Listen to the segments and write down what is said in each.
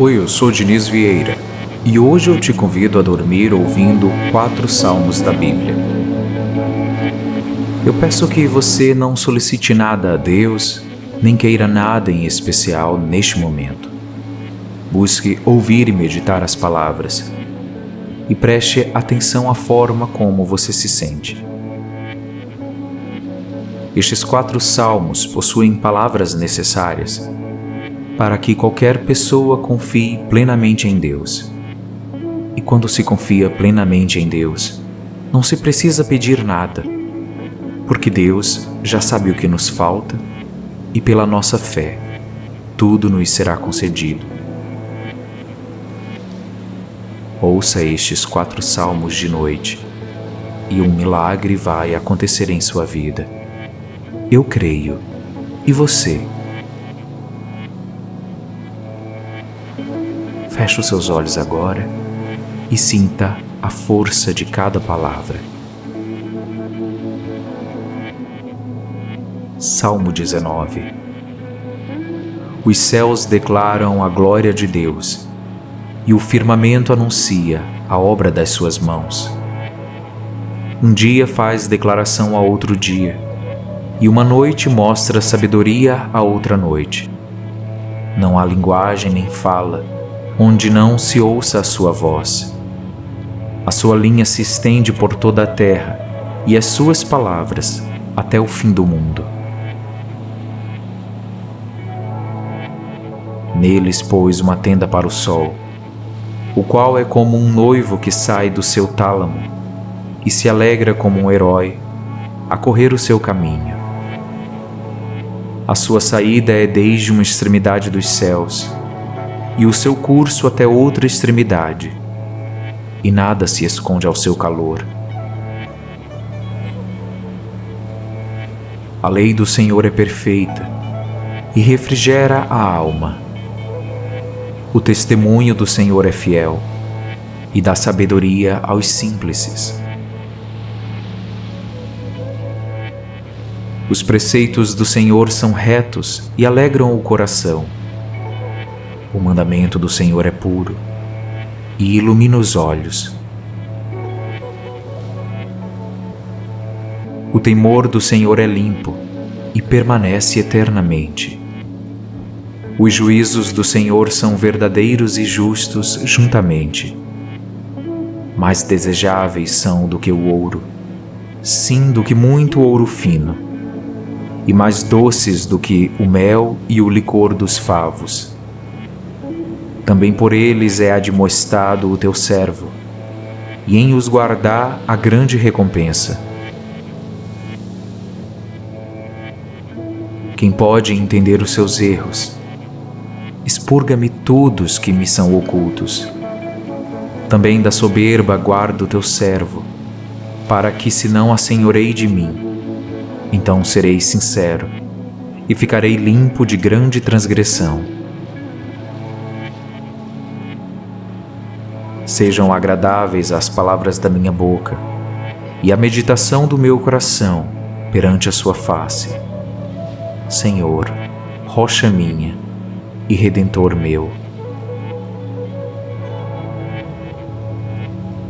Oi, eu sou Diniz Vieira e hoje eu te convido a dormir ouvindo 4 salmos da Bíblia. Eu peço que você não solicite nada a Deus, nem queira nada em especial neste momento. Busque ouvir e meditar as palavras e preste atenção à forma como você se sente. Estes 4 salmos possuem palavras necessárias para que qualquer pessoa confie plenamente em Deus. E quando se confia plenamente em Deus, não se precisa pedir nada, porque Deus já sabe o que nos falta e pela nossa fé, tudo nos será concedido. Ouça estes 4 salmos de noite e um milagre vai acontecer em sua vida. Eu creio. E você? Feche os seus olhos agora e sinta a força de cada palavra. Salmo 19. Os céus declaram a glória de Deus, e o firmamento anuncia a obra das suas mãos. Um dia faz declaração a outro dia, e uma noite mostra sabedoria a outra noite. Não há linguagem nem fala, onde não se ouça a sua voz. A sua linha se estende por toda a terra, e as suas palavras até o fim do mundo. Neles pôs uma tenda para o sol, o qual é como um noivo que sai do seu tálamo, e se alegra como um herói a correr o seu caminho. A sua saída é desde uma extremidade dos céus, e o seu curso até outra extremidade, e nada se esconde ao seu calor. A lei do Senhor é perfeita, e refrigera a alma. O testemunho do Senhor é fiel, e dá sabedoria aos simples. Os preceitos do Senhor são retos e alegram o coração. O mandamento do Senhor é puro e ilumina os olhos. O temor do Senhor é limpo e permanece eternamente. Os juízos do Senhor são verdadeiros e justos juntamente. Mais desejáveis são do que o ouro, sim, do que muito ouro fino, e mais doces do que o mel e o licor dos favos. Também por eles é admoestado o teu servo, e em os guardar a grande recompensa. Quem pode entender os seus erros? Expurga-me todos que me são ocultos. Também da soberba guarda o teu servo, para que se não assenhorei de mim, então serei sincero, e ficarei limpo de grande transgressão. Sejam agradáveis as palavras da minha boca e a meditação do meu coração perante a sua face. Senhor, rocha minha e redentor meu.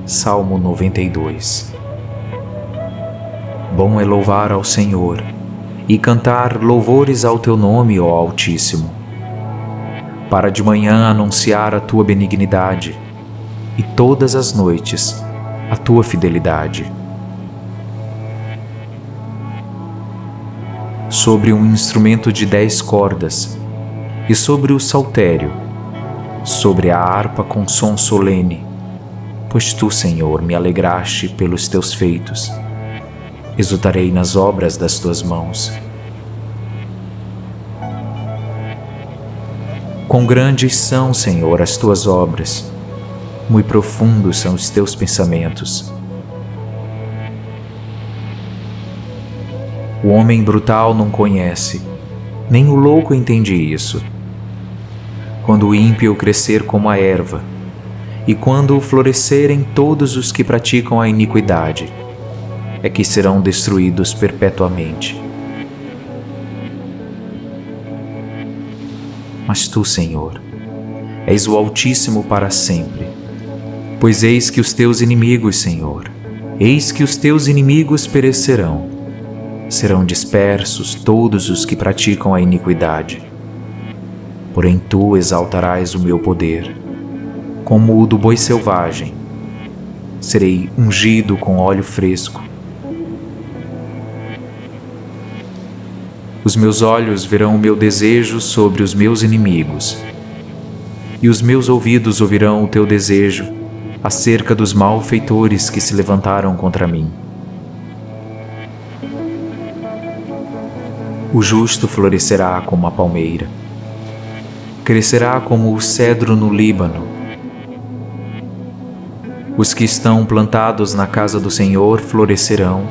Salmo 92. Bom é louvar ao Senhor e cantar louvores ao teu nome, ó Altíssimo. Para de manhã anunciar a tua benignidade, e todas as noites a tua fidelidade. Sobre um instrumento de 10 cordas, e sobre o saltério, sobre a harpa com som solene, pois tu, Senhor, me alegraste pelos teus feitos. Exultarei nas obras das tuas mãos. Quão grandes são, Senhor, as tuas obras, muito profundos são os teus pensamentos. O homem brutal não conhece, nem o louco entende isso. Quando o ímpio crescer como a erva, e quando florescerem todos os que praticam a iniquidade, é que serão destruídos perpetuamente. Mas tu, Senhor, És o Altíssimo para sempre. Pois eis que os teus inimigos, Senhor, eis que os teus inimigos perecerão. Serão dispersos todos os que praticam a iniquidade. Porém tu exaltarás o meu poder, como o do boi selvagem. Serei ungido com óleo fresco. Os meus olhos verão o meu desejo sobre os meus inimigos, e os meus ouvidos ouvirão o teu desejo acerca dos malfeitores que se levantaram contra mim. O justo florescerá como a palmeira, crescerá como o cedro no Líbano. Os que estão plantados na casa do Senhor florescerão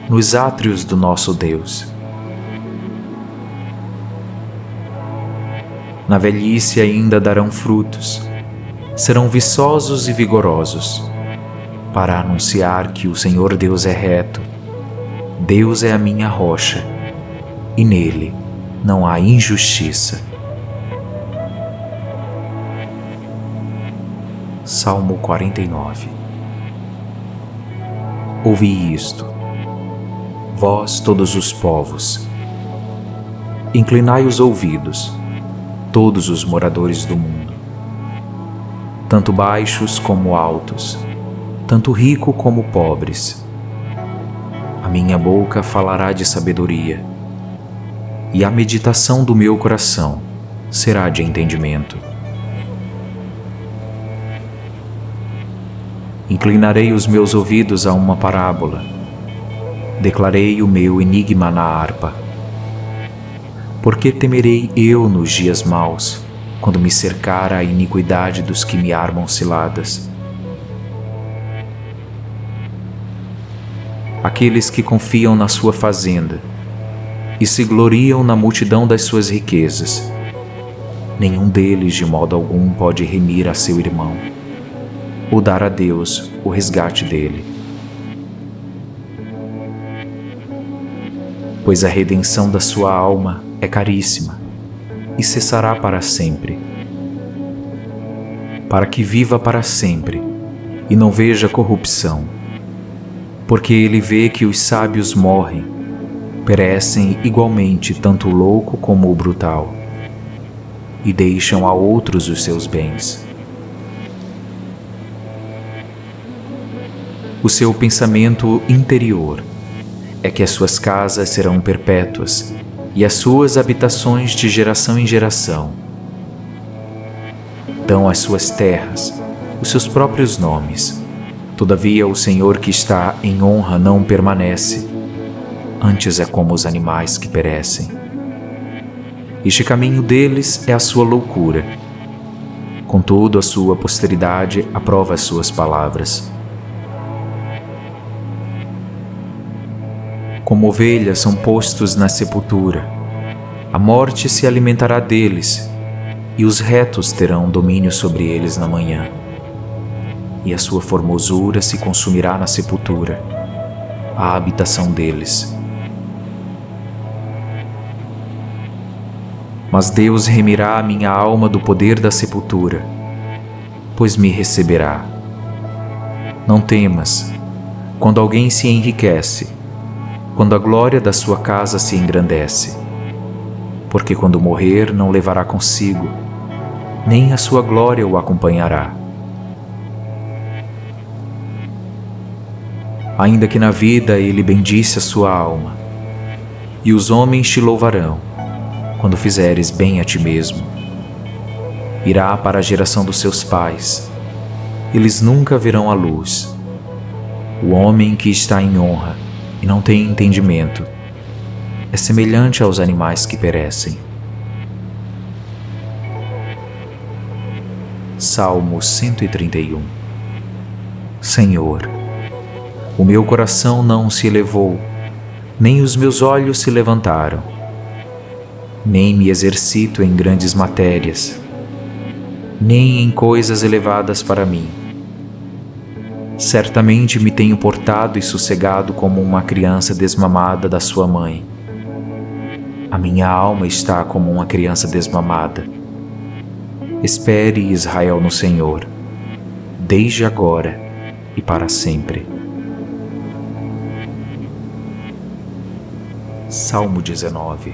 nos átrios do nosso Deus. Na velhice ainda darão frutos, serão viçosos e vigorosos, para anunciar que o Senhor Deus é reto. Deus é a minha rocha, e nele não há injustiça. Salmo 49. Ouvi isto, vós todos os povos. Inclinai os ouvidos, todos os moradores do mundo, tanto baixos como altos, tanto rico como pobres. A minha boca falará de sabedoria, e a meditação do meu coração será de entendimento. Inclinarei os meus ouvidos a uma parábola, declarei o meu enigma na harpa. Porque temerei eu nos dias maus, quando me cercar a iniquidade dos que me armam ciladas? Aqueles que confiam na sua fazenda e se gloriam na multidão das suas riquezas, nenhum deles de modo algum pode remir a seu irmão, ou dar a Deus o resgate dele. Pois a redenção da sua alma é caríssima e cessará para sempre, para que viva para sempre e não veja corrupção, porque ele vê que os sábios morrem, perecem igualmente tanto o louco como o brutal, e deixam a outros os seus bens. O seu pensamento interior é que as suas casas serão perpétuas e as suas habitações de geração em geração. Dão às suas terras os seus próprios nomes. Todavia o Senhor que está em honra não permanece, antes é como os animais que perecem. Este caminho deles é a sua loucura. Contudo, a sua posteridade aprova as suas palavras. Como ovelhas são postos na sepultura, a morte se alimentará deles, e os retos terão domínio sobre eles na manhã. E a sua formosura se consumirá na sepultura, a habitação deles. Mas Deus remirá a minha alma do poder da sepultura, pois me receberá. Não temas, quando alguém se enriquece, quando a glória da sua casa se engrandece, porque quando morrer não levará consigo, nem a sua glória o acompanhará. Ainda que na vida ele bendisse a sua alma, e os homens te louvarão, quando fizeres bem a ti mesmo. Irá para a geração dos seus pais, eles nunca verão a luz. O homem que está em honra e não tem entendimento é semelhante aos animais que perecem. Salmo 131. Senhor, o meu coração não se elevou, nem os meus olhos se levantaram, nem me exercito em grandes matérias, nem em coisas elevadas para mim. Certamente me tenho portado e sossegado como uma criança desmamada da sua mãe. A minha alma está como uma criança desmamada. Espere, Israel, no Senhor, desde agora e para sempre. Salmo 19.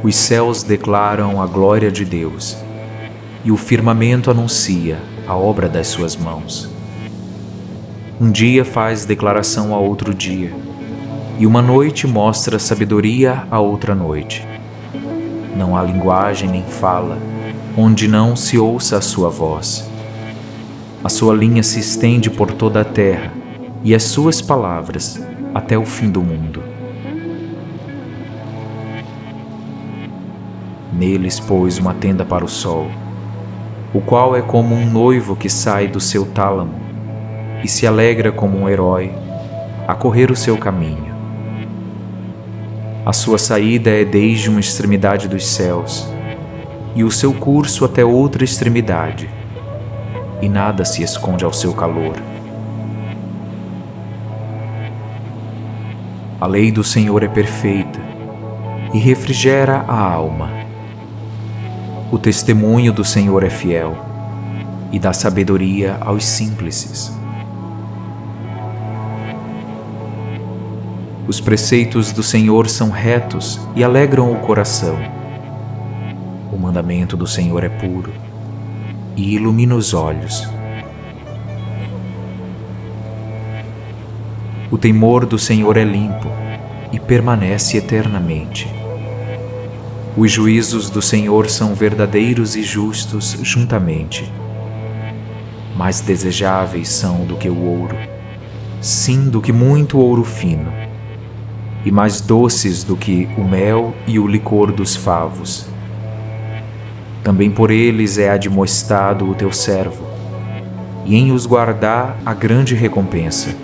Os céus declaram a glória de Deus, e o firmamento anuncia a obra das suas mãos. Um dia faz declaração a outro dia, e uma noite mostra sabedoria a outra noite. Não há linguagem nem fala, onde não se ouça a sua voz. A sua linha se estende por toda a terra, e as suas palavras até o fim do mundo. Neles pôs uma tenda para o sol, o qual é como um noivo que sai do seu tálamo e se alegra como um herói a correr o seu caminho. A sua saída é desde uma extremidade dos céus e o seu curso até outra extremidade, e nada se esconde ao seu calor. A lei do Senhor é perfeita e refrigera a alma. O testemunho do Senhor é fiel e dá sabedoria aos simples. Os preceitos do Senhor são retos e alegram o coração. O mandamento do Senhor é puro e ilumina os olhos. O temor do Senhor é limpo e permanece eternamente. Os juízos do Senhor são verdadeiros e justos juntamente. Mais desejáveis são do que o ouro, sim, do que muito ouro fino, e mais doces do que o mel e o licor dos favos. Também por eles é admoestado o teu servo, e em os guardar a grande recompensa.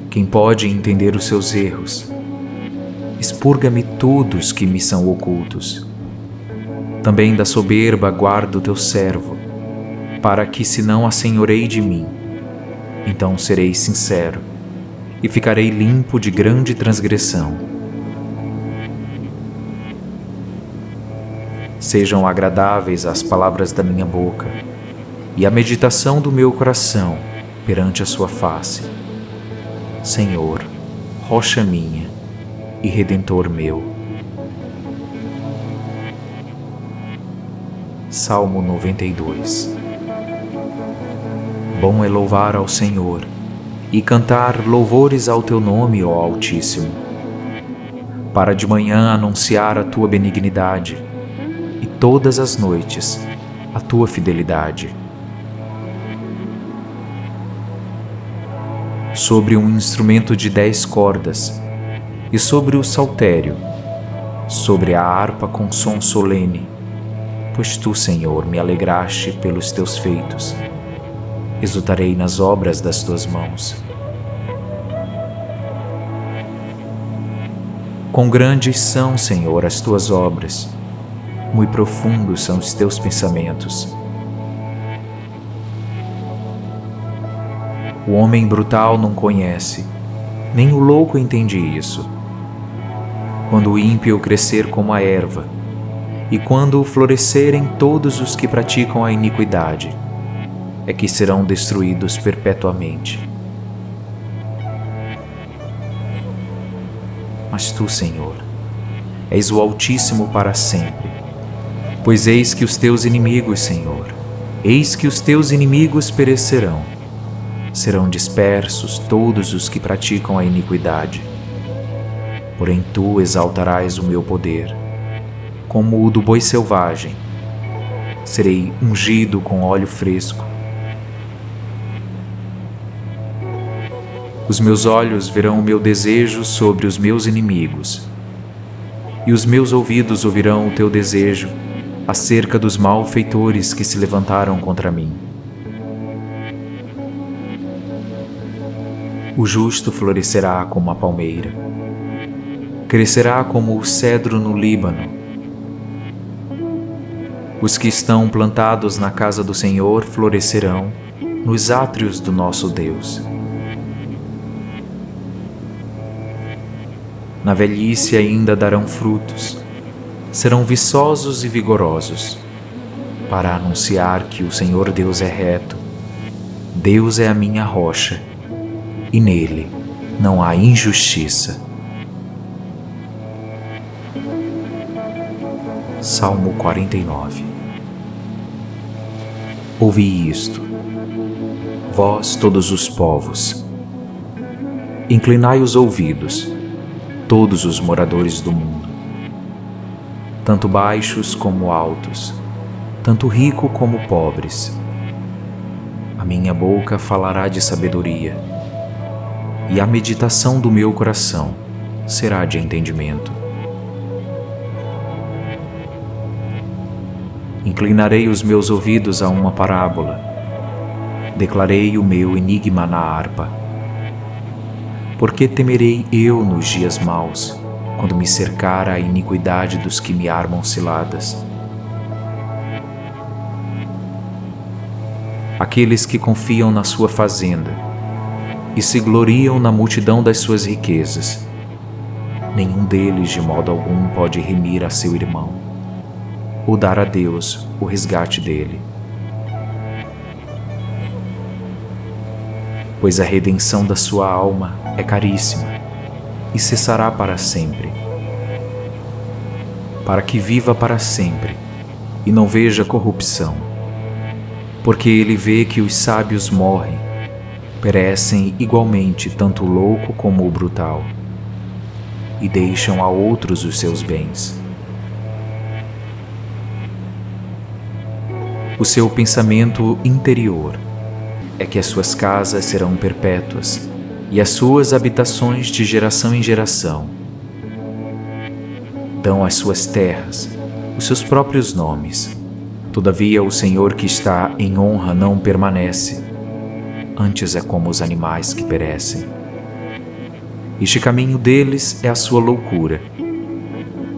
Quem pode entender os seus erros? Expurga-me todos que me são ocultos. Também da soberba guarda o teu servo, para que se não assenhorei de mim, então serei sincero e ficarei limpo de grande transgressão. Sejam agradáveis as palavras da minha boca e a meditação do meu coração perante a sua face. Senhor, rocha minha e Redentor meu. Salmo 92. Bom é louvar ao Senhor e cantar louvores ao teu nome, ó Altíssimo, para de manhã anunciar a tua benignidade e todas as noites a tua fidelidade. Sobre um instrumento de 10 cordas, e sobre o saltério, sobre a harpa com som solene, pois tu, Senhor, me alegraste pelos teus feitos. Exultarei nas obras das tuas mãos. Quão grandes são, Senhor, as tuas obras, muito profundos são os teus pensamentos. O homem brutal não conhece, nem o louco entende isso. Quando o ímpio crescer como a erva, e quando florescerem todos os que praticam a iniquidade, é que serão destruídos perpetuamente. Mas tu, Senhor, és o Altíssimo para sempre, pois eis que os teus inimigos, Senhor, eis que os teus inimigos perecerão. Serão dispersos todos os que praticam a iniquidade. Porém tu exaltarás o meu poder, como o do boi selvagem. Serei ungido com óleo fresco. Os meus olhos verão o meu desejo sobre os meus inimigos, e os meus ouvidos ouvirão o teu desejo acerca dos malfeitores que se levantaram contra mim. O justo florescerá como a palmeira, crescerá como o cedro no Líbano. Os que estão plantados na casa do Senhor florescerão nos átrios do nosso Deus. Na velhice ainda darão frutos, serão viçosos e vigorosos, para anunciar que o Senhor Deus é reto. Deus é a minha rocha, e nele não há injustiça. Salmo 49. Ouvi isto, vós todos os povos. Inclinai os ouvidos, todos os moradores do mundo, tanto baixos como altos, tanto rico como pobres. A minha boca falará de sabedoria, e a meditação do meu coração será de entendimento. Inclinarei os meus ouvidos a uma parábola, declarei o meu enigma na harpa. Porque temerei eu nos dias maus, quando me cercar a iniquidade dos que me armam ciladas? Aqueles que confiam na sua fazenda e se gloriam na multidão das suas riquezas, nenhum deles de modo algum pode remir a seu irmão, ou dar a Deus o resgate dele. Pois a redenção da sua alma é caríssima e cessará para sempre, para que viva para sempre e não veja corrupção, porque ele vê que os sábios morrem, perecem igualmente tanto o louco como o brutal, e deixam a outros os seus bens. O seu pensamento interior é que as suas casas serão perpétuas e as suas habitações de geração em geração. Dão às suas terras os seus próprios nomes. Todavia o Senhor que está em honra não permanece, antes é como os animais que perecem. Este caminho deles é a sua loucura.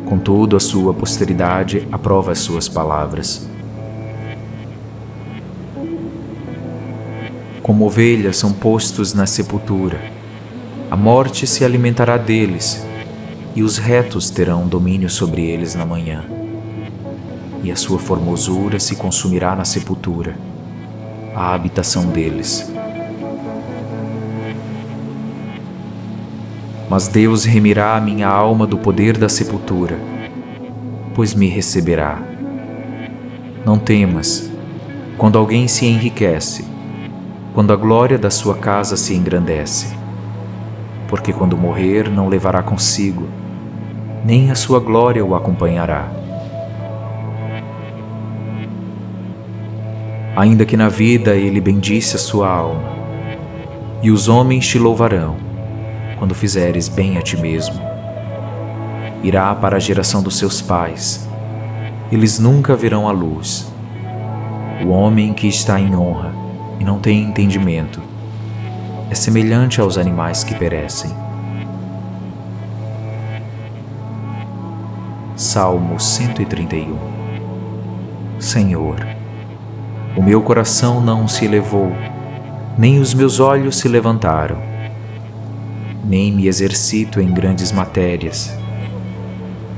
Contudo, a sua posteridade aprova as suas palavras. Como ovelhas são postos na sepultura, a morte se alimentará deles, e os retos terão domínio sobre eles na manhã. E a sua formosura se consumirá na sepultura, a habitação deles. Mas Deus remirá a minha alma do poder da sepultura, pois me receberá. Não temas, quando alguém se enriquece, quando a glória da sua casa se engrandece, porque quando morrer não levará consigo, nem a sua glória o acompanhará. Ainda que na vida ele bendisse a sua alma, e os homens te louvarão, quando fizeres bem a ti mesmo. Irá para a geração dos seus pais, eles nunca verão a luz. O homem que está em honra e não tem entendimento é semelhante aos animais que perecem. Salmo 131. Senhor, o meu coração não se elevou, nem os meus olhos se levantaram, nem me exercito em grandes matérias,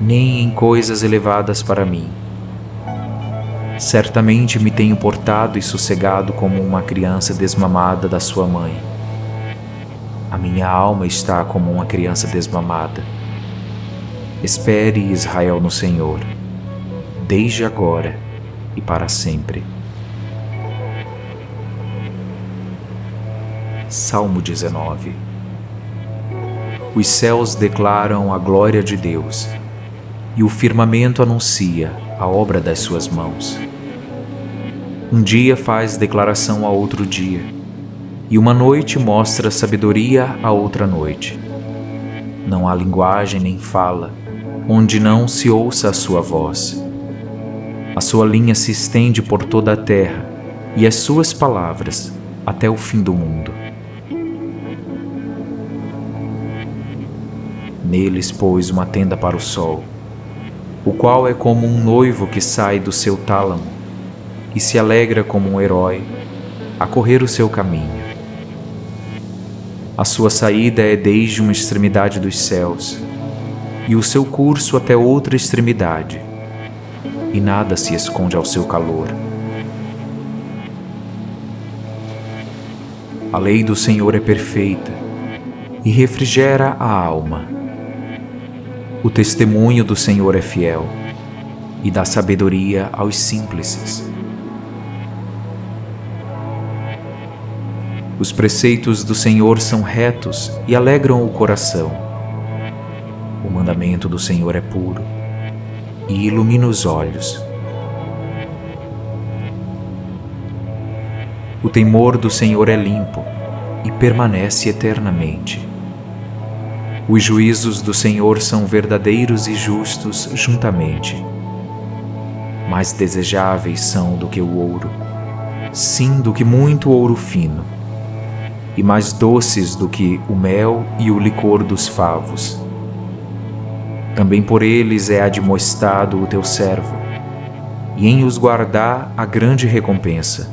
nem em coisas elevadas para mim. Certamente me tenho portado e sossegado como uma criança desmamada da sua mãe. A minha alma está como uma criança desmamada. Espere, Israel, no Senhor, desde agora e para sempre. Salmo 19. Os céus declaram a glória de Deus, e o firmamento anuncia a obra das suas mãos. Um dia faz declaração a outro dia, e uma noite mostra sabedoria a outra noite. Não há linguagem nem fala, onde não se ouça a sua voz. A sua linha se estende por toda a terra, e as suas palavras até o fim do mundo. Neles pôs uma tenda para o sol, o qual é como um noivo que sai do seu tálamo e se alegra como um herói a correr o seu caminho. A sua saída é desde uma extremidade dos céus e o seu curso até outra extremidade, e nada se esconde ao seu calor. A lei do Senhor é perfeita e refrigera a alma. O testemunho do Senhor é fiel e dá sabedoria aos simples. Os preceitos do Senhor são retos e alegram o coração. O mandamento do Senhor é puro e ilumina os olhos. O temor do Senhor é limpo e permanece eternamente. Os juízos do Senhor são verdadeiros e justos juntamente. Mais desejáveis são do que o ouro, sim, do que muito ouro fino, e mais doces do que o mel e o licor dos favos. Também por eles é admoestado o teu servo, e em os guardar a grande recompensa.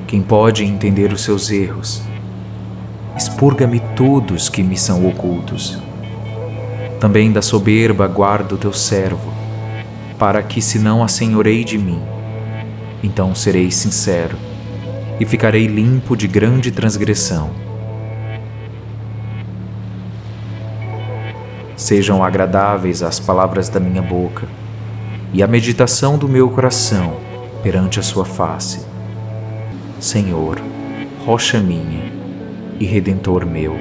Quem pode entender os seus erros? Expurga-me todos que me são ocultos. Também da soberba guarda o teu servo, para que se não assenhorei de mim, então serei sincero e ficarei limpo de grande transgressão. Sejam agradáveis as palavras da minha boca e a meditação do meu coração perante a sua face. Senhor, rocha minha e redentor meu.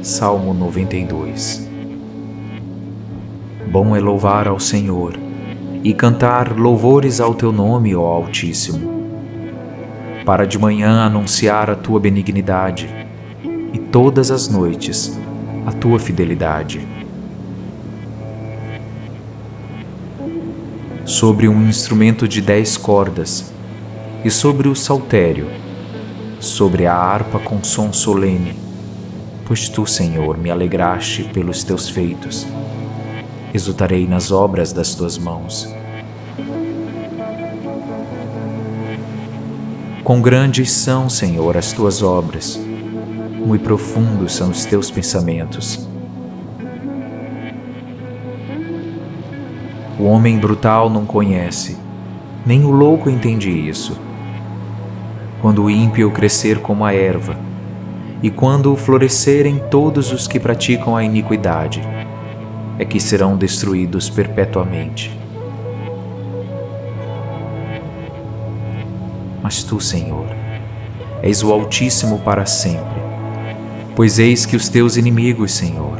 Salmo 92. Bom é louvar ao Senhor e cantar louvores ao teu nome, ó Altíssimo, para de manhã anunciar a tua benignidade e todas as noites a tua fidelidade. Sobre um instrumento de 10 cordas e sobre o saltério, sobre a harpa com som solene, pois tu, Senhor, me alegraste pelos teus feitos. Exultarei nas obras das tuas mãos. Quão grandes são, Senhor, as tuas obras, muito profundos são os teus pensamentos. O homem brutal não conhece, nem o louco entende isso. Quando o ímpio crescer como a erva, e quando florescerem todos os que praticam a iniquidade, é que serão destruídos perpetuamente. Mas tu, Senhor, és o Altíssimo para sempre, pois eis que os teus inimigos, Senhor,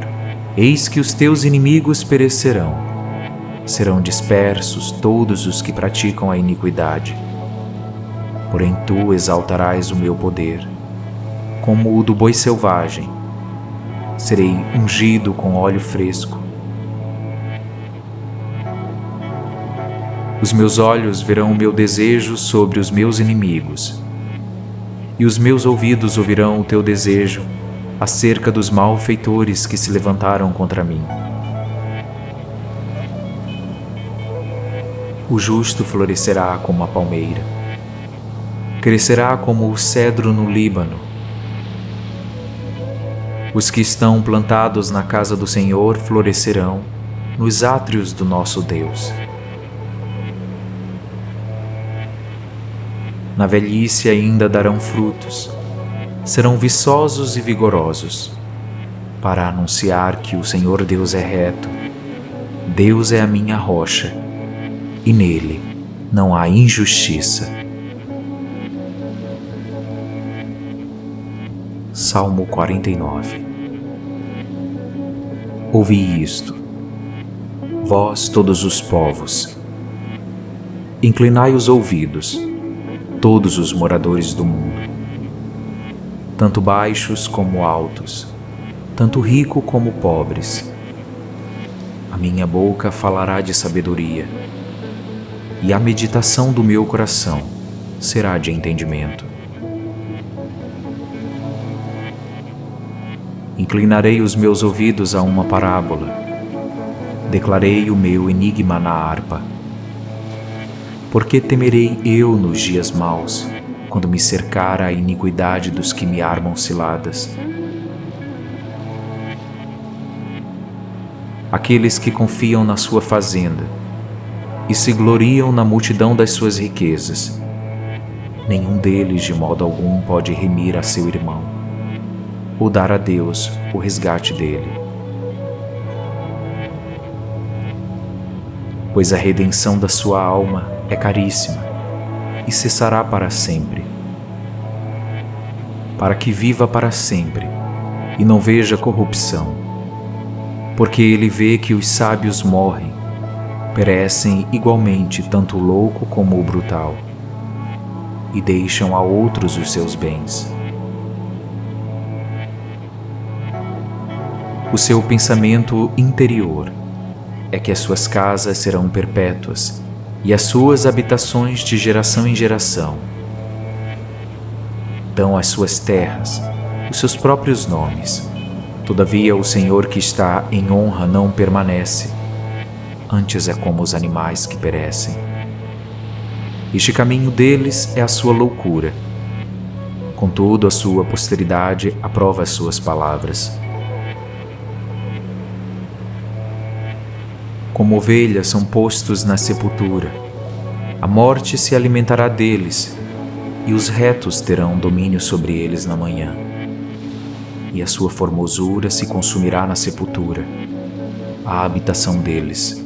eis que os teus inimigos perecerão. Serão dispersos todos os que praticam a iniquidade. Porém tu exaltarás o meu poder, como o do boi selvagem. Serei ungido com óleo fresco. Os meus olhos verão o meu desejo sobre os meus inimigos, e os meus ouvidos ouvirão o teu desejo acerca dos malfeitores que se levantaram contra mim. O justo florescerá como a palmeira, crescerá como o cedro no Líbano. Os que estão plantados na casa do Senhor florescerão nos átrios do nosso Deus. Na velhice ainda darão frutos, serão viçosos e vigorosos, para anunciar que o Senhor Deus é reto. Deus é a minha rocha, e nele não há injustiça. Salmo 49. Ouvi isto, vós todos os povos. Inclinai os ouvidos, todos os moradores do mundo, tanto baixos como altos, tanto rico como pobres. A minha boca falará de sabedoria, e a meditação do meu coração será de entendimento. Inclinarei os meus ouvidos a uma parábola, declarei o meu enigma na harpa. Porque temerei eu nos dias maus, quando me cercar a iniquidade dos que me armam ciladas? aqueles que confiam na sua fazenda e se gloriam na multidão das suas riquezas. Nenhum deles de modo algum pode remir a seu irmão, ou dar a Deus o resgate dele. Pois a redenção da sua alma é caríssima e cessará para sempre, para que viva para sempre e não veja corrupção, porque ele vê que os sábios morrem, perecem igualmente tanto o louco como o brutal, e deixam a outros os seus bens. O seu pensamento interior é que as suas casas serão perpétuas e as suas habitações de geração em geração. Dão às suas terras os seus próprios nomes. Todavia o Senhor que está em honra não permanece, antes é como os animais que perecem. Este caminho deles é a sua loucura. Contudo, a sua posteridade aprova as suas palavras. Como ovelhas são postos na sepultura, a morte se alimentará deles, e os retos terão domínio sobre eles na manhã. E a sua formosura se consumirá na sepultura, a habitação deles.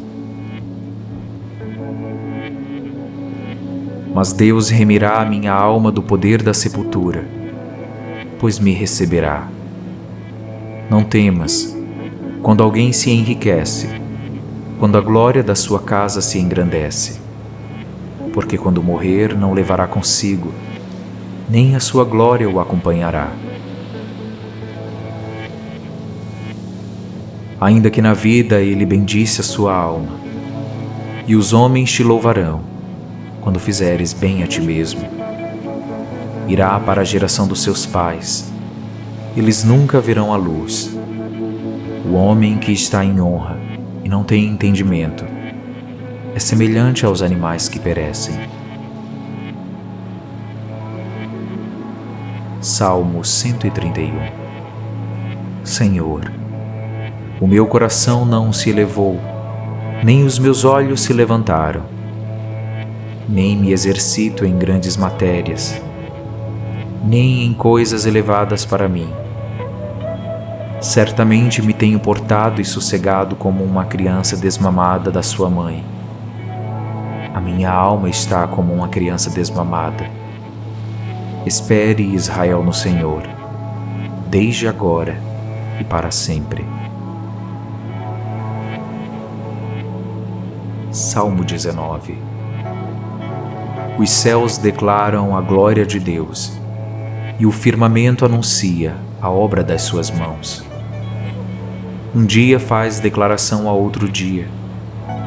Mas Deus remirá a minha alma do poder da sepultura, pois me receberá. Não temas, quando alguém se enriquece, quando a glória da sua casa se engrandece, porque quando morrer não levará consigo, nem a sua glória o acompanhará. Ainda que na vida ele bendisse a sua alma, e os homens te louvarão, quando fizeres bem a ti mesmo. Irá para a geração dos seus pais, eles nunca verão a luz. O homem que está em honra e não tem entendimento é semelhante aos animais que perecem. Salmo 131. Senhor, o meu coração não se elevou, nem os meus olhos se levantaram, nem me exercito em grandes matérias, nem em coisas elevadas para mim. Certamente me tenho portado e sossegado como uma criança desmamada da sua mãe. A minha alma está como uma criança desmamada. Espere, Israel, no Senhor, desde agora e para sempre. Salmo 19. Os céus declaram a glória de Deus, e o firmamento anuncia a obra das suas mãos. Um dia faz declaração a outro dia,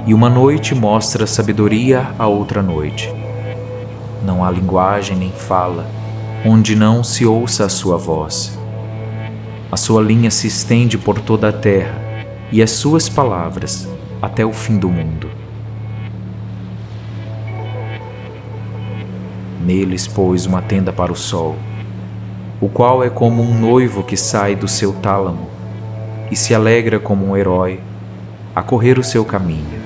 e uma noite mostra sabedoria a outra noite. Não há linguagem nem fala, onde não se ouça a sua voz. A sua linha se estende por toda a terra, e as suas palavras até o fim do mundo. Neles pôs uma tenda para o sol, o qual é como um noivo que sai do seu tálamo e se alegra como um herói a correr o seu caminho.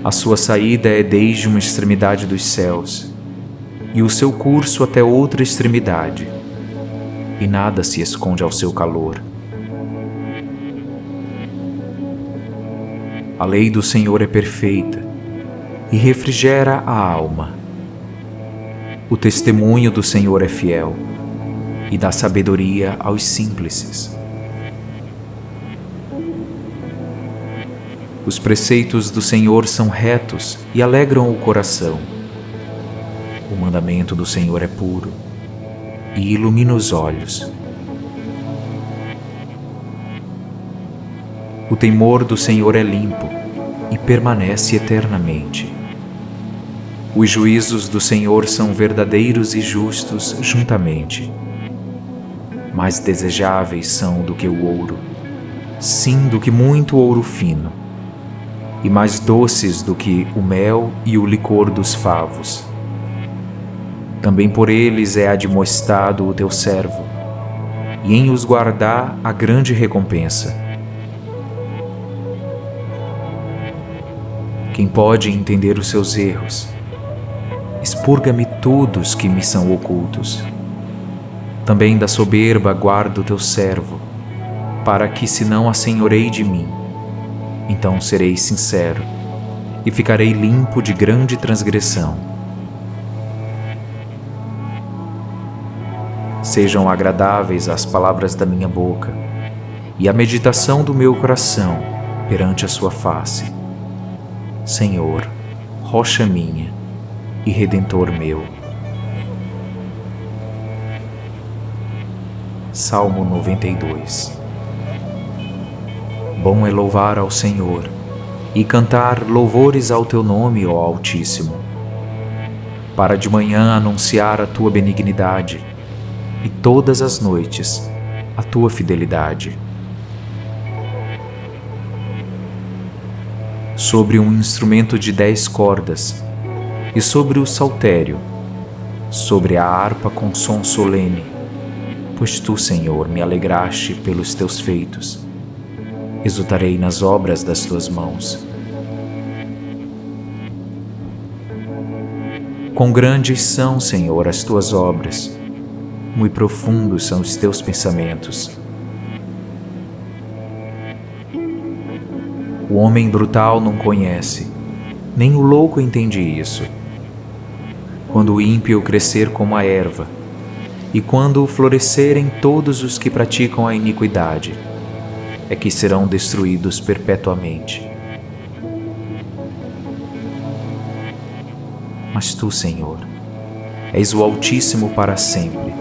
A sua saída é desde uma extremidade dos céus e o seu curso até outra extremidade, e nada se esconde ao seu calor. A lei do Senhor é perfeita e refrigera a alma. O testemunho do Senhor é fiel e dá sabedoria aos simples. Os preceitos do Senhor são retos e alegram o coração. O mandamento do Senhor é puro e ilumina os olhos. O temor do Senhor é limpo e permanece eternamente. Os juízos do Senhor são verdadeiros e justos juntamente. Mais desejáveis são do que o ouro, sim, do que muito ouro fino, e mais doces do que o mel e o licor dos favos. Também por eles é admoestado o teu servo, e em os guardar a grande recompensa. Quem pode entender os seus erros? Expurga-me todos que me são ocultos. Também da soberba guarda o teu servo, para que se não assenhorei de mim, então serei sincero e ficarei limpo de grande transgressão. Sejam agradáveis as palavras da minha boca e a meditação do meu coração perante a sua face. Senhor, rocha minha e redentor meu. Salmo 92. Bom é louvar ao Senhor e cantar louvores ao teu nome, ó Altíssimo, para de manhã anunciar a tua benignidade e todas as noites a tua fidelidade. Sobre um instrumento de 10 cordas e sobre o saltério, sobre a harpa com som solene, pois tu, Senhor, me alegraste pelos teus feitos. Exultarei nas obras das tuas mãos. Quão grandes são, Senhor, as tuas obras, muito profundos são os teus pensamentos. O homem brutal não conhece, nem o louco entende isso. Quando o ímpio crescer como a erva, e quando florescerem todos os que praticam a iniquidade, é que serão destruídos perpetuamente. Mas tu, Senhor, és o Altíssimo para sempre,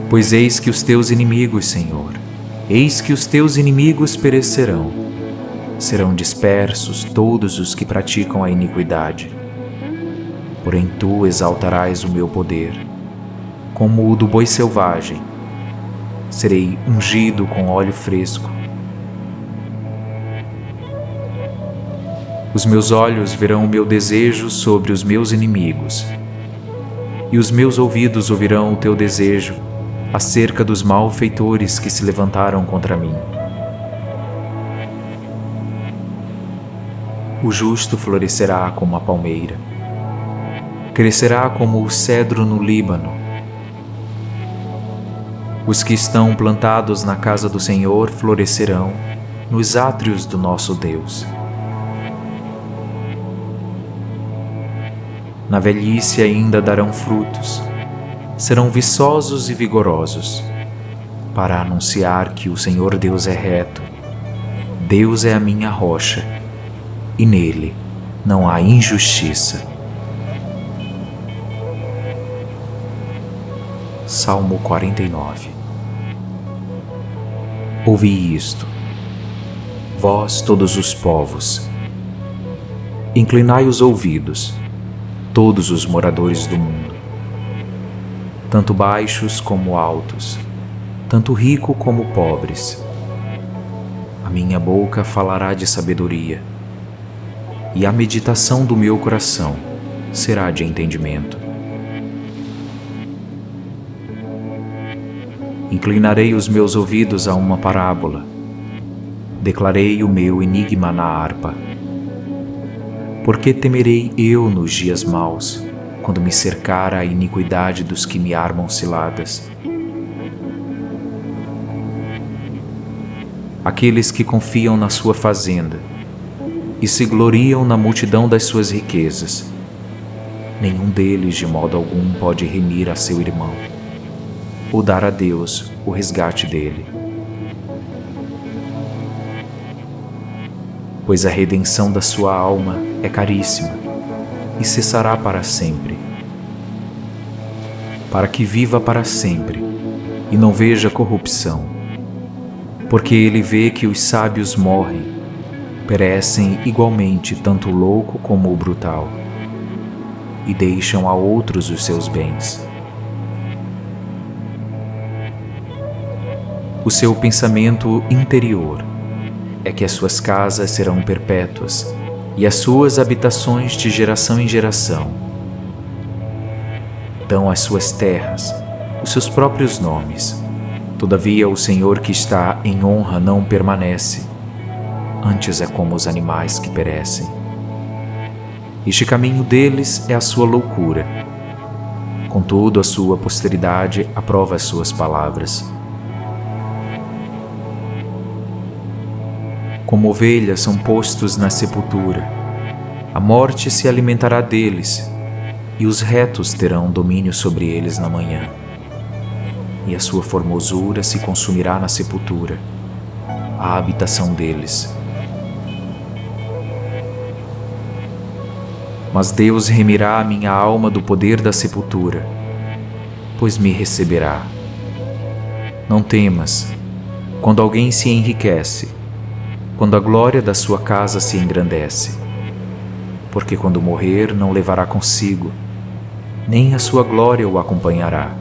pois eis que os teus inimigos, Senhor, eis que os teus inimigos perecerão, serão dispersos todos os que praticam a iniquidade. Porém tu exaltarás o meu poder, como o do boi selvagem, serei ungido com óleo fresco. Os meus olhos verão o meu desejo sobre os meus inimigos, e os meus ouvidos ouvirão o teu desejo acerca dos malfeitores que se levantaram contra mim. O justo florescerá como a palmeira, crescerá como o cedro no Líbano. Os que estão plantados na casa do Senhor florescerão nos átrios do nosso Deus. Na velhice ainda darão frutos, serão viçosos e vigorosos, para anunciar que o Senhor Deus é reto. Deus é a minha rocha, e nele não há injustiça. Salmo 49. Ouvi isto, vós todos os povos. Inclinai os ouvidos, todos os moradores do mundo, tanto baixos como altos, tanto rico como pobres. A minha boca falará de sabedoria, e a meditação do meu coração será de entendimento. Inclinarei os meus ouvidos a uma parábola, declarei o meu enigma na harpa. Porque temerei eu nos dias maus, quando me cercar a iniquidade dos que me armam ciladas? Aqueles que confiam na sua fazenda e se gloriam na multidão das suas riquezas, nenhum deles de modo algum pode remir a seu irmão, ou dar a Deus o resgate dele. Pois a redenção da sua alma é caríssima e cessará para sempre, para que viva para sempre e não veja corrupção, porque ele vê que os sábios morrem, perecem igualmente tanto o louco como o brutal, e deixam a outros os seus bens. O seu pensamento interior é que as suas casas serão perpétuas e as suas habitações de geração em geração. Dão às suas terras os seus próprios nomes. Todavia o Senhor que está em honra não permanece, antes é como os animais que perecem. Este caminho deles é a sua loucura. Contudo, a sua posteridade aprova as suas palavras. Como ovelhas são postos na sepultura, a morte se alimentará deles, e os retos terão domínio sobre eles na manhã. E a sua formosura se consumirá na sepultura, a habitação deles. Mas Deus remirá a minha alma do poder da sepultura, pois me receberá. Não temas, quando alguém se enriquece, quando a glória da sua casa se engrandece, porque quando morrer não levará consigo, nem a sua glória o acompanhará.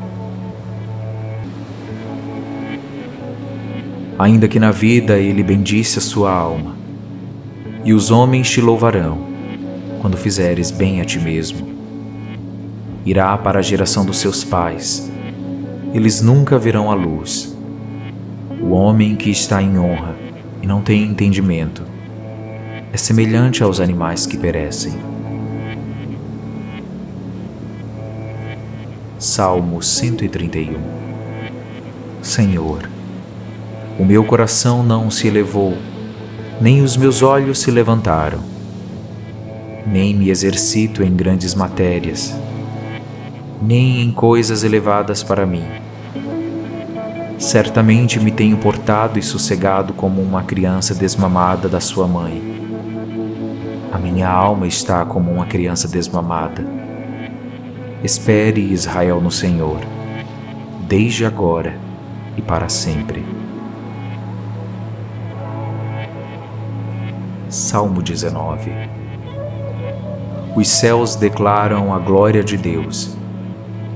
Ainda que na vida ele bendisse a sua alma, e os homens te louvarão, quando fizeres bem a ti mesmo. Irá para a geração dos seus pais, eles nunca verão a luz. O homem que está em honra e não tem entendimento é semelhante aos animais que perecem. Salmo 131. Senhor, o meu coração não se elevou, nem os meus olhos se levantaram, nem me exercito em grandes matérias, nem em coisas elevadas para mim. Certamente me tenho portado e sossegado como uma criança desmamada da sua mãe. A minha alma está como uma criança desmamada. Espere, Israel, no Senhor, desde agora e para sempre. Salmo 19. Os céus declaram a glória de Deus,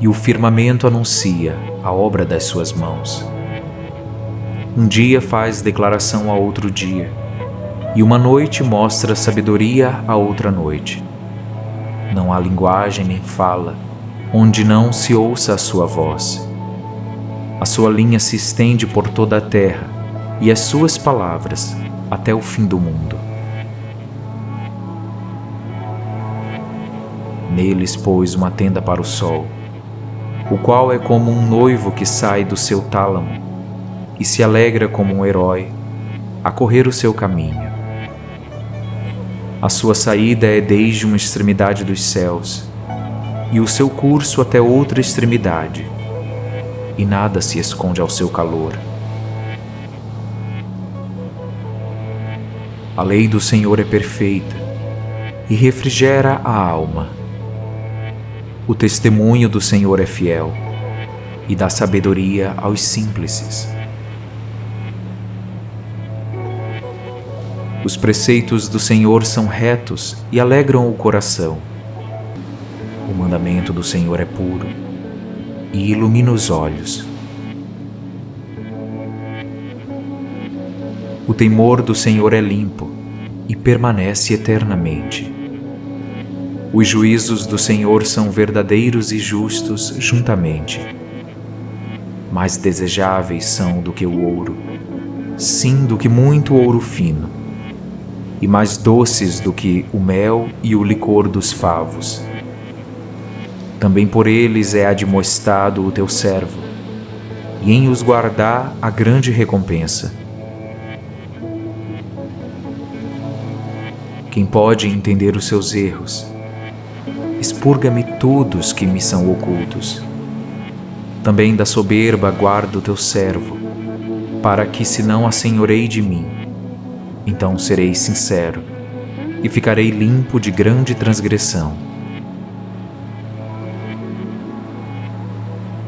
e o firmamento anuncia a obra das suas mãos. Um dia faz declaração a outro dia, e uma noite mostra sabedoria a outra noite. Não há linguagem nem fala, onde não se ouça a sua voz. A sua linha se estende por toda a terra, e as suas palavras até o fim do mundo. Neles pôs uma tenda para o sol, o qual é como um noivo que sai do seu tálamo e se alegra como um herói a correr o seu caminho. A sua saída é desde uma extremidade dos céus e o seu curso até outra extremidade, e nada se esconde ao seu calor. A lei do Senhor é perfeita e refrigera a alma. O testemunho do Senhor é fiel e dá sabedoria aos simples. Os preceitos do Senhor são retos e alegram o coração. O mandamento do Senhor é puro e ilumina os olhos. O temor do Senhor é limpo e permanece eternamente. Os juízos do Senhor são verdadeiros e justos juntamente. Mais desejáveis são do que o ouro, sim, do que muito ouro fino, e mais doces do que o mel e o licor dos favos. Também por eles é admoestado o teu servo, e em os guardar a grande recompensa. Quem pode entender os seus erros? Expurga-me todos que me são ocultos. Também da soberba guarda o teu servo, para que se não assenhorei de mim, então serei sincero e ficarei limpo de grande transgressão.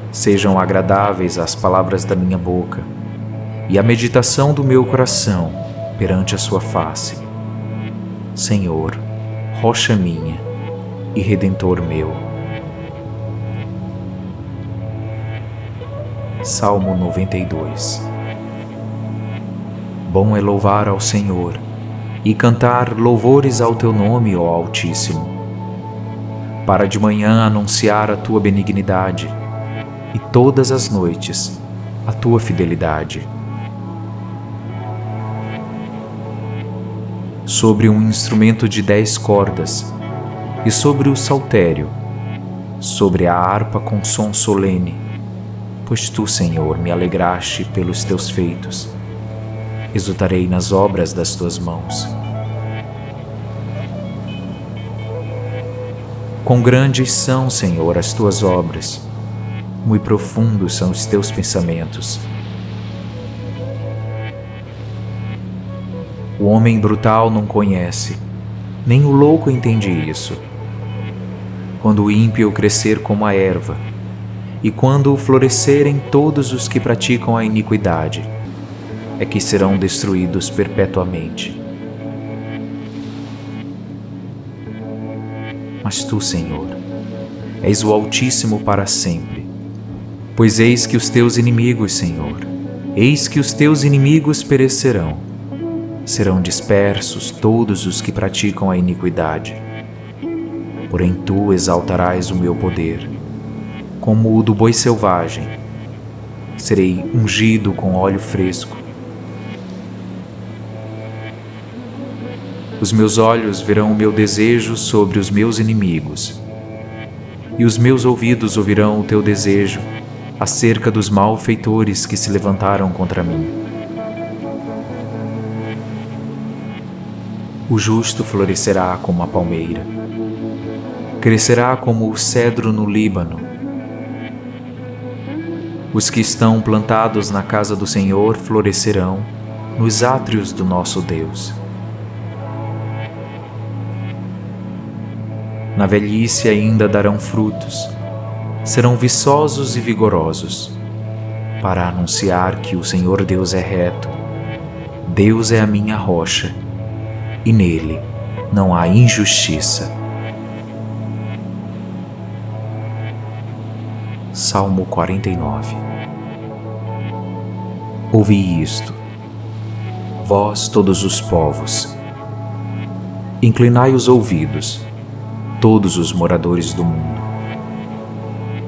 Sejam agradáveis as palavras da minha boca e a meditação do meu coração perante a sua face. Senhor, rocha minha e Redentor meu. Salmo 92. Bom é louvar ao Senhor e cantar louvores ao teu nome, ó Altíssimo. Para de manhã anunciar a tua benignidade e todas as noites a tua fidelidade. Sobre um instrumento de 10 cordas, e sobre o saltério, sobre a harpa com som solene, pois tu, Senhor, me alegraste pelos teus feitos. Exultarei nas obras das tuas mãos. Quão grandes são, Senhor, as tuas obras, muito profundos são os teus pensamentos. O homem brutal não conhece, nem o louco entende isso. Quando o ímpio crescer como a erva, e quando florescerem todos os que praticam a iniquidade, é que serão destruídos perpetuamente. Mas tu, Senhor, és o Altíssimo para sempre. Pois eis que os teus inimigos, Senhor, eis que os teus inimigos perecerão. Serão dispersos todos os que praticam a iniquidade. Porém tu exaltarás o meu poder, como o do boi selvagem. Serei ungido com óleo fresco. Os meus olhos verão o meu desejo sobre os meus inimigos, e os meus ouvidos ouvirão o teu desejo acerca dos malfeitores que se levantaram contra mim. O justo florescerá como a palmeira, crescerá como o cedro no Líbano. Os que estão plantados na casa do Senhor florescerão nos átrios do nosso Deus. Na velhice ainda darão frutos, serão viçosos e vigorosos, para anunciar que o Senhor Deus é reto. Deus é a minha rocha, e nele não há injustiça. Salmo 49. Ouvi isto, vós todos os povos. Inclinai os ouvidos, todos os moradores do mundo,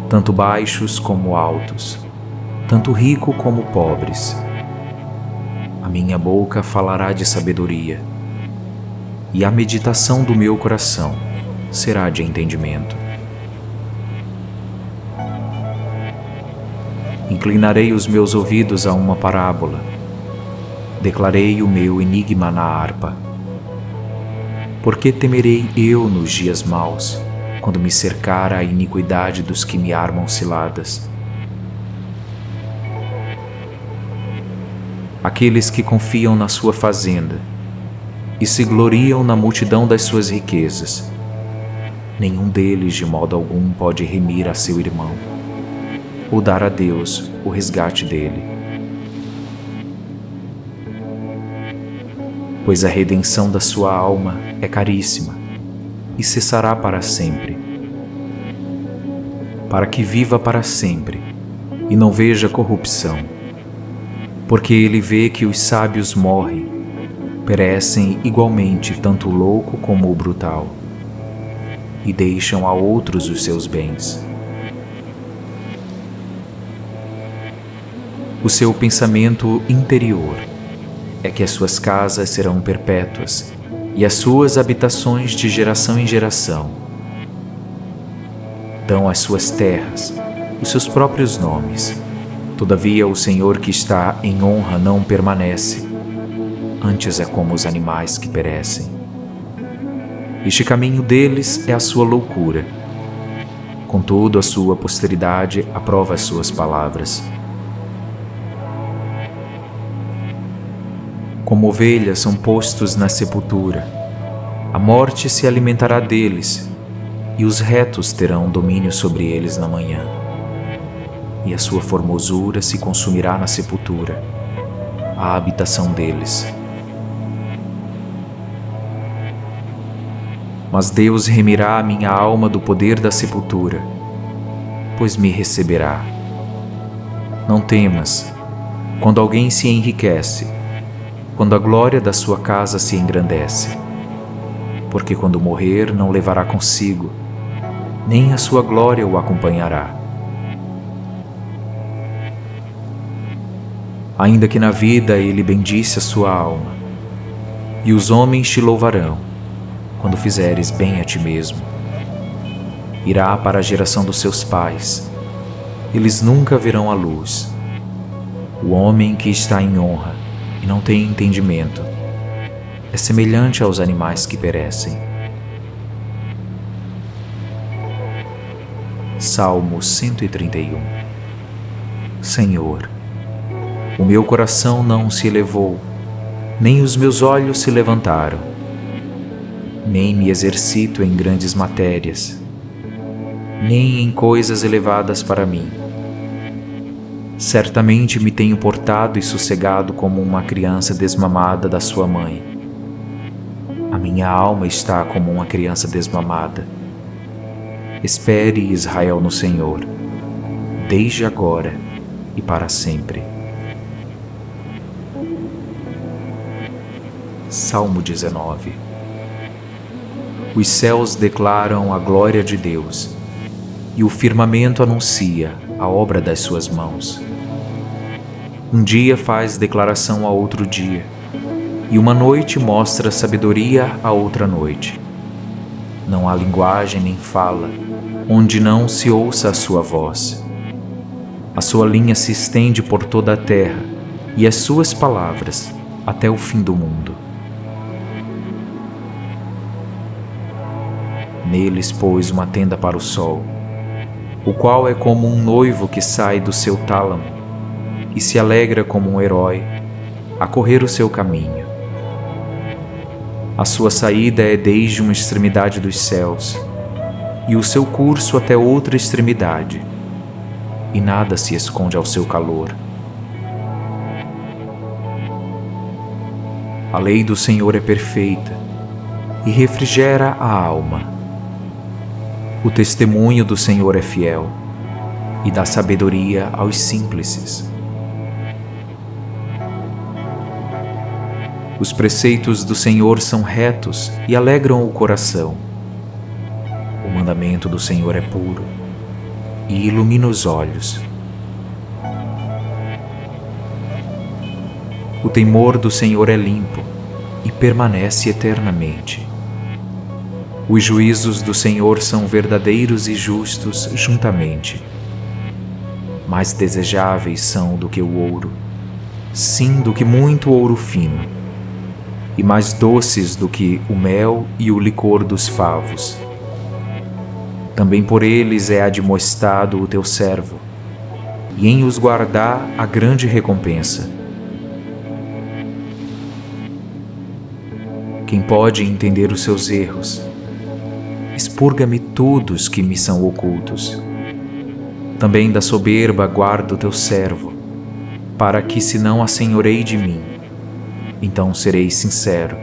tanto baixos como altos, tanto rico como pobres. A minha boca falará de sabedoria, e a meditação do meu coração será de entendimento. Inclinarei os meus ouvidos a uma parábola, declarei o meu enigma na harpa. Por que temerei eu nos dias maus, quando me cercar a iniquidade dos que me armam ciladas? Aqueles que confiam na sua fazenda e se gloriam na multidão das suas riquezas, nenhum deles de modo algum pode remir a seu irmão, ou dar a Deus o resgate dele. Pois a redenção da sua alma é caríssima e cessará para sempre, para que viva para sempre e não veja corrupção, porque ele vê que os sábios morrem, perecem igualmente tanto o louco como o brutal, e deixam a outros os seus bens. O seu pensamento interior é que as suas casas serão perpétuas e as suas habitações de geração em geração. Dão às suas terras os seus próprios nomes. Todavia o Senhor que está em honra não permanece. Antes é como os animais que perecem. Este caminho deles é a sua loucura. Contudo, a sua posteridade aprova as suas palavras. Como ovelhas são postos na sepultura, a morte se alimentará deles, e os retos terão domínio sobre eles na manhã. E a sua formosura se consumirá na sepultura, a habitação deles. Mas Deus remirá a minha alma do poder da sepultura, pois me receberá. Não temas, quando alguém se enriquece, quando a glória da sua casa se engrandece, porque quando morrer não levará consigo, nem a sua glória o acompanhará. Ainda que na vida ele bendisse a sua alma, e os homens te louvarão, quando fizeres bem a ti mesmo, irá para a geração dos seus pais. Eles nunca verão a luz. O homem que está em honra e não tem entendimento é semelhante aos animais que perecem. Salmo 131. Senhor, o meu coração não se elevou, nem os meus olhos se levantaram, nem me exercito em grandes matérias, nem em coisas elevadas para mim. Certamente me tenho portado e sossegado como uma criança desmamada da sua mãe. A minha alma está como uma criança desmamada. Espere, Israel, no Senhor, desde agora e para sempre. Salmo 19. Os céus declaram a glória de Deus, e o firmamento anuncia a obra das suas mãos. Um dia faz declaração a outro dia, e uma noite mostra sabedoria a outra noite. Não há linguagem nem fala, onde não se ouça a sua voz. A sua linha se estende por toda a terra, e as suas palavras até o fim do mundo. Neles pôs uma tenda para o sol, o qual é como um noivo que sai do seu tálamo e se alegra como um herói a correr o seu caminho. A sua saída é desde uma extremidade dos céus e o seu curso até outra extremidade, e nada se esconde ao seu calor. A lei do Senhor é perfeita e refrigera a alma. O testemunho do Senhor é fiel e dá sabedoria aos simples. Os preceitos do Senhor são retos e alegram o coração. O mandamento do Senhor é puro e ilumina os olhos. O temor do Senhor é limpo e permanece eternamente. Os juízos do Senhor são verdadeiros e justos juntamente. Mais desejáveis são do que o ouro, sim, do que muito ouro fino, e mais doces do que o mel e o licor dos favos. Também por eles é admoestado o teu servo, e em os guardar a grande recompensa. Quem pode entender os seus erros? Expurga-me todos que me são ocultos. Também da soberba guarda o teu servo, para que se não assenhorei de mim, então serei sincero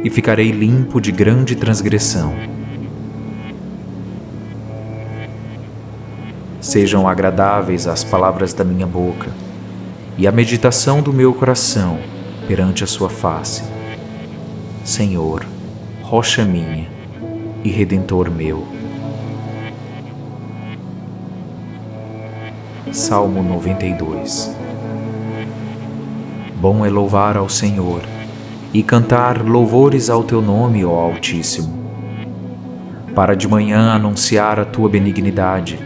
e ficarei limpo de grande transgressão. Sejam agradáveis as palavras da minha boca e a meditação do meu coração perante a sua face. Senhor, rocha minha e Redentor meu. Salmo 92. Bom é louvar ao Senhor e cantar louvores ao teu nome, ó Altíssimo. Para de manhã anunciar a tua benignidade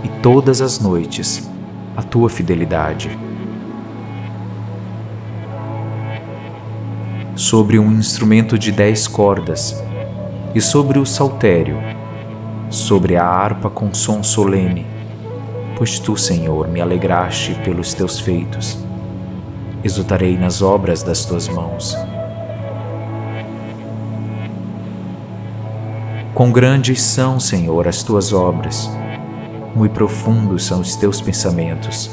e todas as noites a tua fidelidade. Sobre um instrumento de 10 cordas e sobre o saltério, sobre a harpa com som solene, pois tu, Senhor, me alegraste pelos teus feitos. Exultarei nas obras das tuas mãos. Quão grandes são, Senhor, as tuas obras, muito profundos são os teus pensamentos.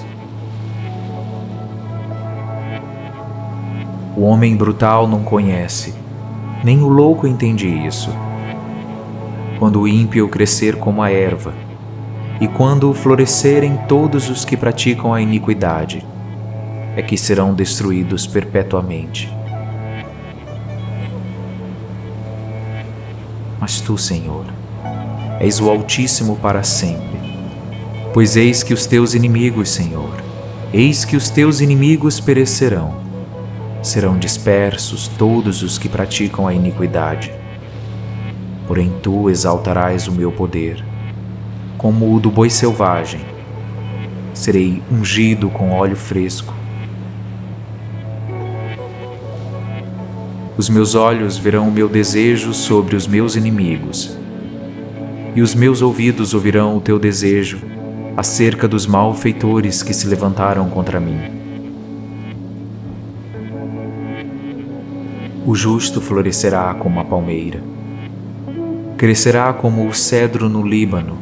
O homem brutal não conhece, nem o louco entende isso. Quando o ímpio crescer como a erva, e quando florescerem todos os que praticam a iniquidade, é que serão destruídos perpetuamente. Mas tu, Senhor, és o Altíssimo para sempre. Pois eis que os teus inimigos, Senhor, eis que os teus inimigos perecerão. Serão dispersos todos os que praticam a iniquidade. porém tu exaltarás o meu poder, como o do boi selvagem. Serei ungido com óleo fresco. Os meus olhos verão o meu desejo sobre os meus inimigos, e os meus ouvidos ouvirão o teu desejo acerca dos malfeitores que se levantaram contra mim. O justo florescerá como a palmeira, crescerá como o cedro no Líbano.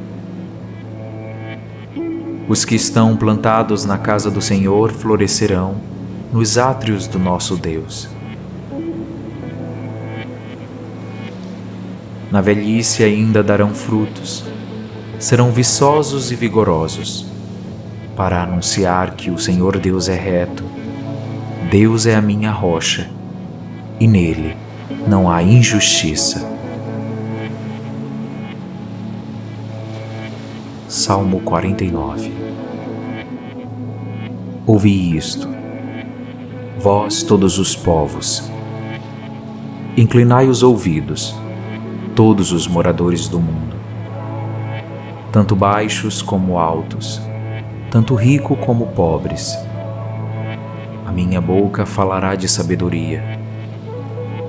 Os que estão plantados na casa do Senhor florescerão nos átrios do nosso Deus. Na velhice ainda darão frutos, serão viçosos e vigorosos, para anunciar que o Senhor Deus é reto. Deus é a minha rocha, e nele não há injustiça. Salmo 49. Ouvi isto, vós todos os povos. Inclinai os ouvidos, todos os moradores do mundo, tanto baixos como altos, tanto rico como pobres. A minha boca falará de sabedoria,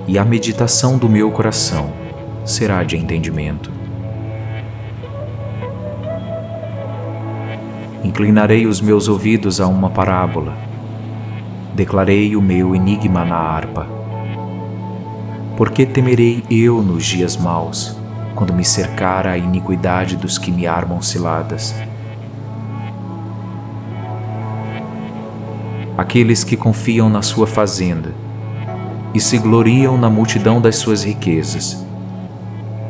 e a meditação do meu coração será de entendimento. Inclinarei os meus ouvidos a uma parábola, declarei o meu enigma na harpa. Por que temerei eu nos dias maus, quando me cercar a iniquidade dos que me armam ciladas? Aqueles que confiam na sua fazenda e se gloriam na multidão das suas riquezas,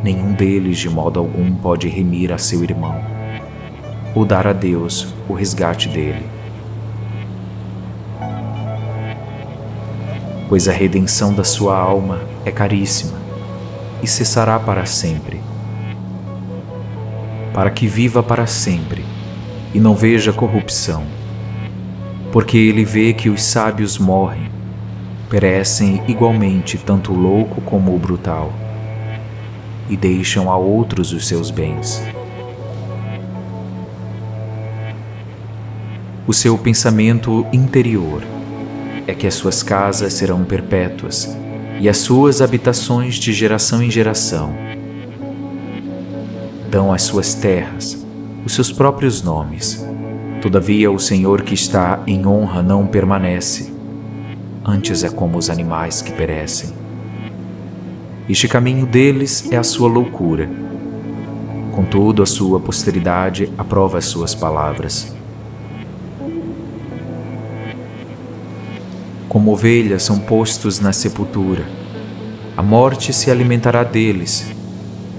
nenhum deles de modo algum pode remir a seu irmão, ou dar a Deus o resgate dele. Pois a redenção da sua alma é caríssima e cessará para sempre, para que viva para sempre e não veja corrupção, porque ele vê que os sábios morrem, perecem igualmente tanto o louco como o brutal, e deixam a outros os seus bens. O seu pensamento interior é que as suas casas serão perpétuas e as suas habitações de geração em geração. Dão às suas terras os seus próprios nomes. Todavia o Senhor que está em honra não permanece, antes é como os animais que perecem. Este caminho deles é a sua loucura. Contudo, a sua posteridade aprova as suas palavras. Como ovelhas são postos na sepultura, a morte se alimentará deles,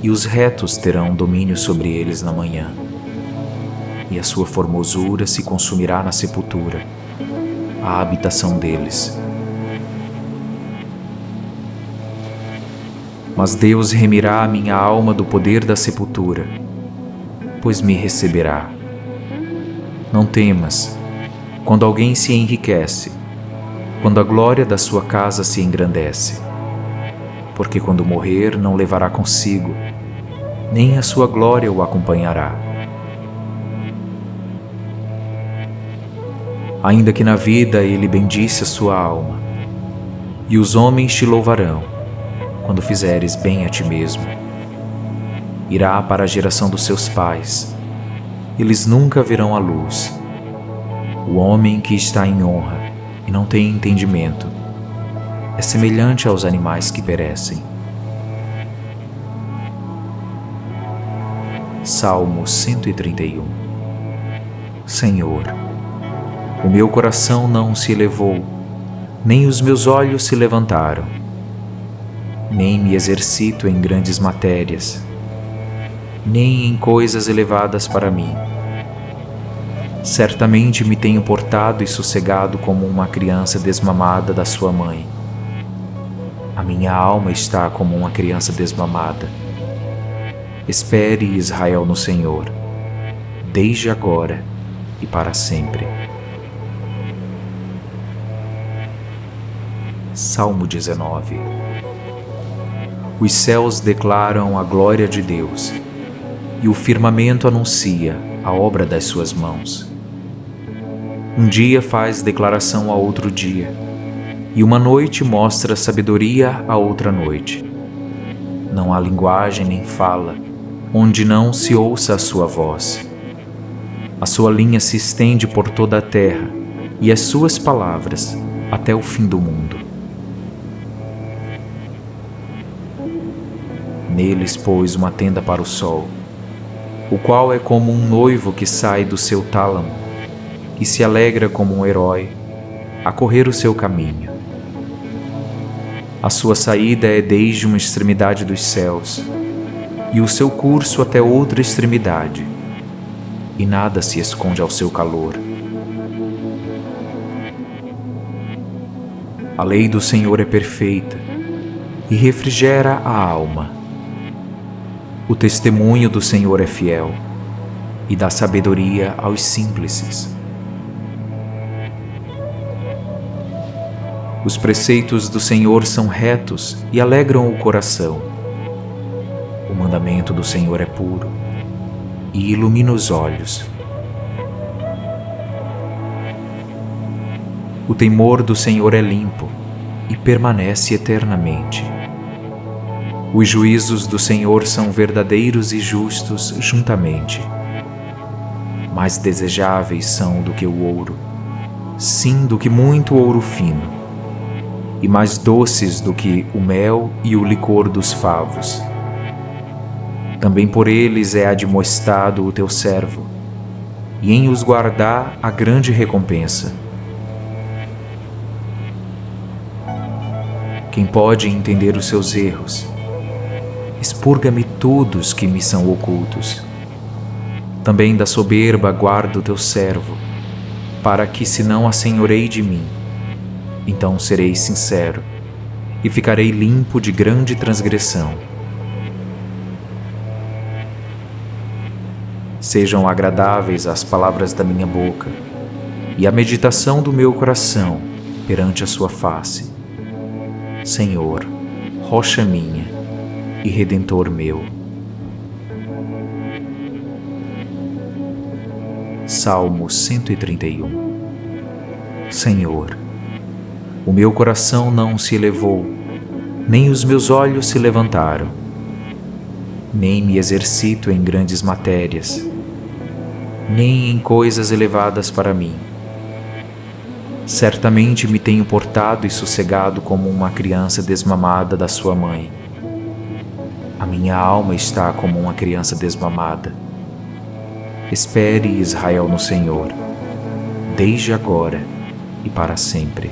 e os retos terão domínio sobre eles na manhã. E a sua formosura se consumirá na sepultura, a habitação deles. Mas Deus remirá a minha alma do poder da sepultura, pois me receberá. Não temas, quando alguém se enriquece, quando a glória da sua casa se engrandece, porque quando morrer não levará consigo, nem a sua glória o acompanhará. Ainda que na vida ele bendisse a sua alma, e os homens te louvarão, quando fizeres bem a ti mesmo. Irá para a geração dos seus pais, eles nunca verão a luz. O homem que está em honra e não tem entendimento é semelhante aos animais que perecem. Salmo 131. Senhor, o meu coração não se elevou, nem os meus olhos se levantaram, nem me exercito em grandes matérias, nem em coisas elevadas para mim. Certamente me tenho portado e sossegado como uma criança desmamada da sua mãe. A minha alma está como uma criança desmamada. Espere, Israel, no Senhor, desde agora e para sempre. Salmo 19. Os céus declaram a glória de Deus, e o firmamento anuncia a obra das suas mãos. Um dia faz declaração a outro dia, e uma noite mostra sabedoria a outra noite. Não há linguagem nem fala, onde não se ouça a sua voz. A sua linha se estende por toda a terra, e as suas palavras até o fim do mundo. Neles pôs uma tenda para o sol, o qual é como um noivo que sai do seu tálamo e se alegra como um herói a correr o seu caminho. A sua saída é desde uma extremidade dos céus e o seu curso até outra extremidade, e nada se esconde ao seu calor. A lei do Senhor é perfeita e refrigera a alma. O testemunho do Senhor é fiel e dá sabedoria aos simples. Os preceitos do Senhor são retos e alegram o coração. O mandamento do Senhor é puro e ilumina os olhos. O temor do Senhor é limpo e permanece eternamente. Os juízos do Senhor são verdadeiros e justos juntamente. Mais desejáveis são do que o ouro, sim, do que muito ouro fino, e mais doces do que o mel e o licor dos favos. Também por eles é admoestado o teu servo, e em os guardar há grande recompensa. Quem pode entender os seus erros? Expurga-me todos que me são ocultos. Também da soberba guarda o teu servo, para que se não assenhorei de mim, então serei sincero e ficarei limpo de grande transgressão. Sejam agradáveis as palavras da minha boca e a meditação do meu coração perante a sua face. Senhor, rocha minha e Redentor meu. Salmo 131. Senhor, o meu coração não se elevou, nem os meus olhos se levantaram, nem me exercito em grandes matérias, nem em coisas elevadas para mim. Certamente me tenho portado e sossegado como uma criança desmamada da sua mãe. A minha alma está como uma criança desmamada. Espere, Israel, no Senhor, desde agora e para sempre.